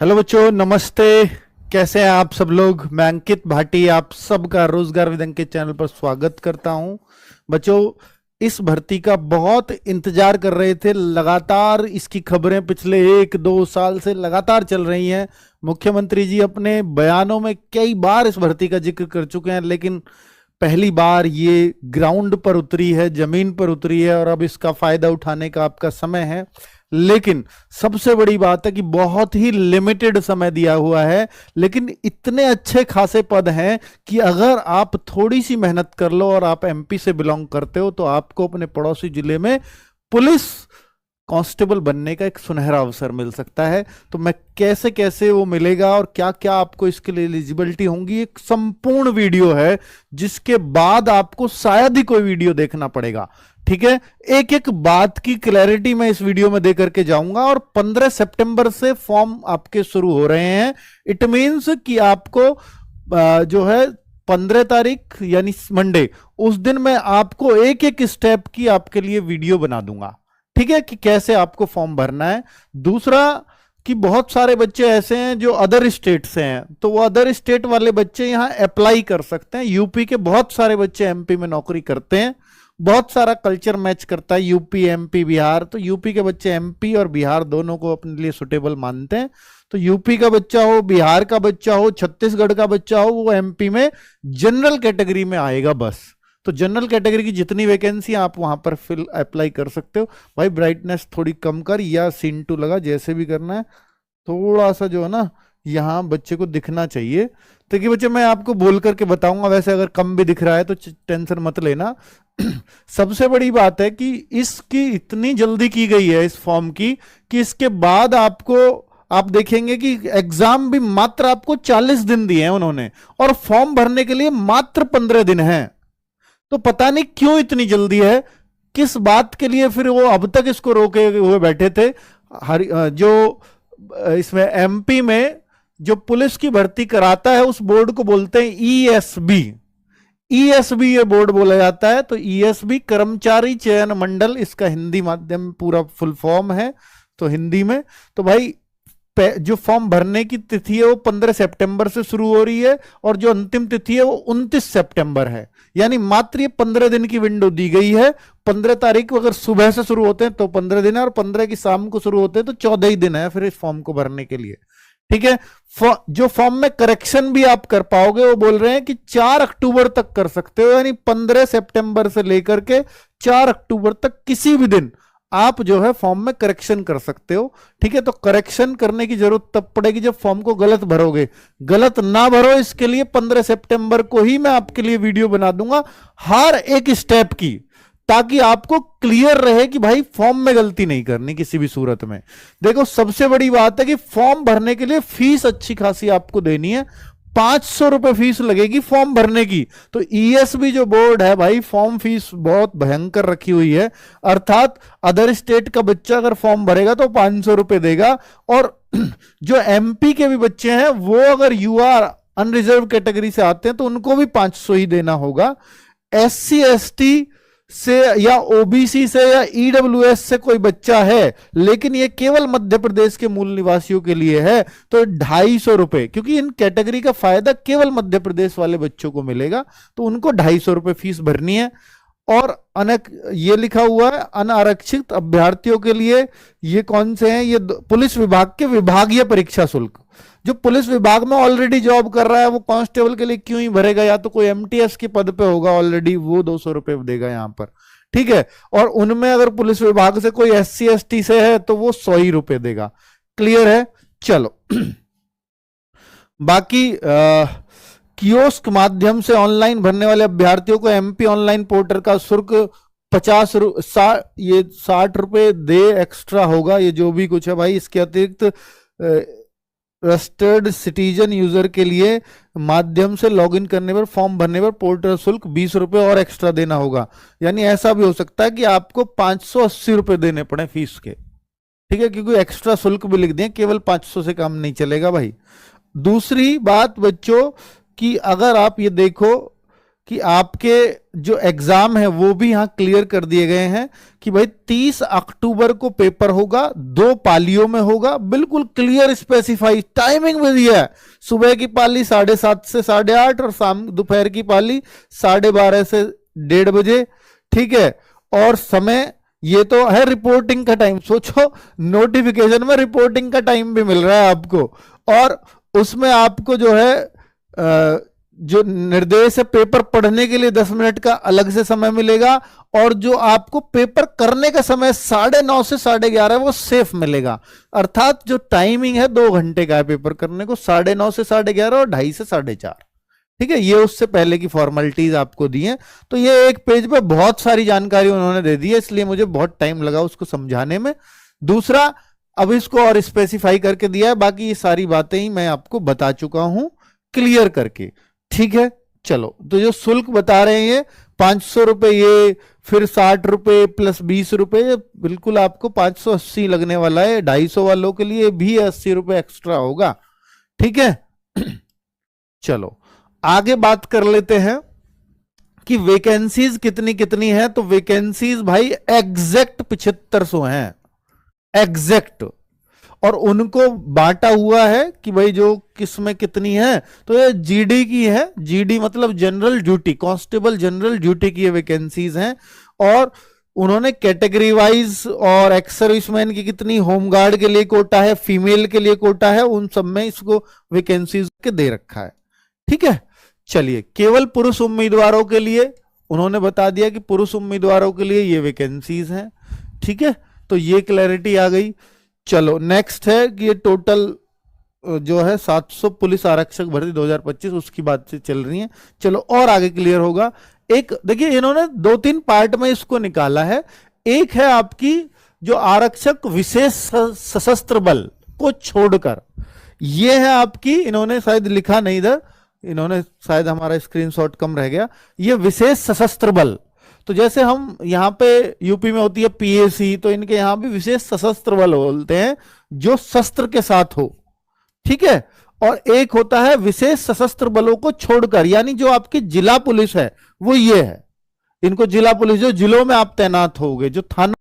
Hello बच्चों, नमस्ते। कैसे हैं आप सब लोग? मैं अंकित भाटी आप सबका रोजगार विद अंकित चैनल पर स्वागत करता हूं। बच्चों, इस भर्ती का बहुत इंतजार कर रहे थे। लगातार इसकी खबरें पिछले 1-2 साल से लगातार चल रही हैं। मुख्यमंत्री जी अपने बयानों में कई बार इस भर्ती का जिक्र कर चुके हैं, लेकिन पहली बार ये ग्राउंड पर उतरी है, जमीन पर उतरी है और अब इसका फायदा उठाने का आपका समय है। लेकिन सबसे बड़ी बात है कि बहुत ही लिमिटेड समय दिया हुआ है, लेकिन इतने अच्छे खासे पद हैं कि अगर आप थोड़ी सी मेहनत कर लो और आप एमपी से बिलोंग करते हो तो आपको अपने पड़ोसी जिले में पुलिस कांस्टेबल बनने का एक सुनहरा अवसर मिल सकता है। तो मैं कैसे कैसे वो मिलेगा और क्या क्या आपको इसके लिए एलिजिबिलिटी होंगी, एक संपूर्ण वीडियो है जिसके बाद आपको शायद ही कोई वीडियो देखना पड़ेगा। ठीक है, एक एक बात की क्लैरिटी मैं इस वीडियो में दे करके जाऊंगा। और 15 सितंबर से फॉर्म आपके शुरू हो रहे हैं। इट मींस कि आपको जो है 15 तारीख यानी मंडे, उस दिन मैं आपको एक एक स्टेप की आपके लिए वीडियो बना दूंगा। ठीक है, कि कैसे आपको फॉर्म भरना है। दूसरा कि बहुत सारे बच्चे ऐसे हैं जो अदर स्टेट से हैं, तो वो अदर स्टेट वाले बच्चे यहां अप्लाई कर सकते हैं। यूपी के बहुत सारे बच्चे एमपी में नौकरी करते हैं। बहुत सारा कल्चर मैच करता है यूपी, एमपी, बिहार। तो यूपी के बच्चे एमपी और बिहार दोनों को अपने लिए सुटेबल मानते हैं। तो यूपी का बच्चा हो, बिहार का बच्चा हो, छत्तीसगढ़ का बच्चा हो, वो एमपी में जनरल कैटेगरी में आएगा बस। तो जनरल कैटेगरी की जितनी वैकेंसी आप वहां पर फिल अप्लाई कर सकते हो। भाई ब्राइटनेस थोड़ी कम कर या सीन टू लगा, जैसे भी करना है। थोड़ा सा जो है ना, यहाँ बच्चे को दिखना चाहिए। तो कि बच्चे मैं आपको बोल करके बताऊंगा, वैसे अगर कम भी दिख रहा है तो टेंशन मत लेना। सबसे बड़ी बात है कि इसकी इतनी जल्दी की गई है इस फॉर्म की, कि इसके बाद आपको आप देखेंगे कि एग्जाम भी मात्र आपको 40 दिन दिए हैं उन्होंने, और फॉर्म भरने के लिए मात्र 15 दिन है। तो पता नहीं क्यों इतनी जल्दी है, किस बात के लिए फिर वो अब तक इसको रोके हुए बैठे थे। जो इसमें एमपी में जो पुलिस की भर्ती कराता है उस बोर्ड को बोलते हैं ईएसबी। ईएसबी ये बोर्ड बोला जाता है। तो ईएसबी कर्मचारी चयन मंडल, इसका हिंदी माध्यम पूरा फुल फॉर्म है तो हिंदी में। तो भाई जो फॉर्म भरने की तिथि है वो 15 सितंबर से शुरू हो रही है, और जो अंतिम तिथि है वो 29 सितंबर है। यानी मात्र ये 15 दिन की विंडो दी गई है। 15 तारीख को अगर सुबह से शुरू होते हैं तो 15 दिन है, और 15 की शाम को शुरू होते हैं तो 14 ही दिन है फिर इस फॉर्म को भरने के लिए। ठीक है, जो फॉर्म में करेक्शन भी आप कर पाओगे, वो बोल रहे हैं कि 4 अक्टूबर तक कर सकते हो। यानी 15 सितंबर से लेकर के 4 अक्टूबर तक किसी भी दिन आप जो है फॉर्म में करेक्शन कर सकते हो। ठीक है, तो करेक्शन करने की जरूरत तब पड़ेगी जब फॉर्म को गलत भरोगे। गलत ना भरो, इसके लिए 15 सितंबर को ही मैं आपके लिए वीडियो बना दूंगा हर एक स्टेप की, ताकि आपको क्लियर रहे कि भाई फॉर्म में गलती नहीं करनी किसी भी सूरत में। देखो, सबसे बड़ी बात है कि फॉर्म भरने के लिए फीस अच्छी खासी आपको देनी है। 500 रुपए फीस लगेगी फॉर्म भरने की। तो ईएसबी जो बोर्ड है भाई, फॉर्म फीस बहुत भयंकर रखी हुई है। अर्थात अदर स्टेट का बच्चा अगर फॉर्म भरेगा तो 500 रुपए देगा, और जो एमपी के भी बच्चे हैं वो अगर यूआर अनरिजर्व कैटेगरी से आते हैं तो उनको भी 500 ही देना होगा। एससी एसटी से या ओबीसी से या ईडब्ल्यूएस से कोई बच्चा है, लेकिन ये केवल मध्य प्रदेश के मूल निवासियों के लिए है, तो 250 रुपए, क्योंकि इन कैटेगरी का फायदा केवल मध्य प्रदेश वाले बच्चों को मिलेगा, तो उनको 250 रुपए फीस भरनी है। और ये लिखा हुआ है अनारक्षित अभ्यर्थियों के लिए, ये कौन से हैं? ये पुलिस विभाग के विभागीय परीक्षा शुल्क। जो पुलिस विभाग में ऑलरेडी जॉब कर रहा है वो कांस्टेबल के लिए क्यों ही भरेगा? या तो कोई एमटीएस के पद पे होगा ऑलरेडी, वो 200 रुपए देगा यहां पर। ठीक है, और उनमें अगर पुलिस विभाग से कोई एससी एसटी से है तो वो 100 ही रुपए देगा। क्लियर है? चलो बाकी कियोस्क माध्यम से ऑनलाइन भरने वाले अभ्यर्थियों को एमपी ऑनलाइन पोर्टल का शुल्क 60 रुपए दे एक्स्ट्रा होगा। ये जो भी कुछ है भाई, इसके अतिरिक्त रजिस्टर्ड सिटीजन यूजर के लिए माध्यम से लॉगिन करने पर, फॉर्म भरने पर पोर्टल शुल्क 20 रुपए और एक्स्ट्रा देना होगा। यानी ऐसा भी हो सकता है कि आपको 580 रुपए देने पड़े फीस के। ठीक है, क्योंकि एक्स्ट्रा शुल्क भी लिख दिए, केवल 500 से काम नहीं चलेगा भाई। दूसरी बात बच्चों कि अगर आप ये देखो कि आपके जो एग्जाम है वो भी यहां क्लियर कर दिए गए हैं कि भाई 30 अक्टूबर को पेपर होगा, 2 पालियों में होगा, बिल्कुल क्लियर स्पेसिफाई टाइमिंग भी दिया है। सुबह की पाली 7:30 से 8:30 और शाम दोपहर की पाली 12:30 से 1:30 बजे। ठीक है, और समय ये तो है रिपोर्टिंग का टाइम। सोचो नोटिफिकेशन में रिपोर्टिंग का टाइम भी मिल रहा है आपको, और उसमें आपको जो है जो निर्देश है पेपर पढ़ने के लिए 10 मिनट का अलग से समय मिलेगा, और जो आपको पेपर करने का समय 9:30 से 11:30 वो सेफ मिलेगा। अर्थात जो टाइमिंग है 2 घंटे का है पेपर करने को, 9:30 से 11:30 और 2:30 से 4:30। ठीक है, ये उससे पहले की फॉर्मेलिटीज आपको दी हैं। तो ये एक पेज पे बहुत सारी जानकारी उन्होंने दे दी है, इसलिए मुझे बहुत टाइम लगा उसको समझाने में। दूसरा, अब इसको और स्पेसिफाई करके दिया है, बाकी ये सारी बातें ही मैं आपको बता चुका हूं क्लियर करके। ठीक है, चलो, तो जो शुल्क बता रहे हैं 500 रुपए, ये फिर 60 रुपए प्लस 20 रुपए, बिल्कुल आपको 580 लगने वाला है। 250 वालों के लिए भी 80 रुपए एक्स्ट्रा होगा। ठीक है, चलो आगे बात कर लेते हैं कि वैकेंसीज कितनी कितनी है। तो वैकेंसीज भाई एग्जैक्ट 7500 हैं, एग्जैक्ट, और उनको बांटा हुआ है कि भाई जो किसमें कितनी है। तो ये जीडी की है, जीडी मतलब general duty, constable general duty की वैकेंसीज हैं। और उन्होंने कैटेगरी वाइज और एक्स सर्विसमैन की कितनी, होमगार्ड के लिए कोटा है, फीमेल के लिए कोटा है, उन सब में इसको वैकेंसीज के दे रखा है। ठीक है, चलिए, केवल पुरुष उम्मीदवारों के लिए उन्होंने बता दिया कि पुरुष उम्मीदवारों के लिए ये वैकेंसीज हैं। ठीक है, तो ये क्लैरिटी आ गई। चलो नेक्स्ट है कि ये टोटल जो है 700 पुलिस आरक्षक भर्ती 2025, उसकी बात से चल रही है। चलो और आगे क्लियर होगा। एक देखिए, इन्होंने 2-3 पार्ट में इसको निकाला है। एक है आपकी जो आरक्षक विशेष सशस्त्र बल को छोड़कर, ये है आपकी, इन्होंने शायद लिखा नहीं इधर, इन्होंने शायद हमारा स्क्रीनशॉट कम रह गया, ये विशेष सशस्त्र बल। तो जैसे हम यहाँ पे यूपी में होती है पीएसी, तो इनके यहाँ भी विशेष सशस्त्र बल बोलते हैं, जो शस्त्र के साथ हो। ठीक है, और एक होता है विशेष सशस्त्र बलों को छोड़कर, यानी जो आपकी जिला पुलिस है वो ये है। इनको जिला पुलिस, जो जिलों में आप तैनात होगे, जो थाना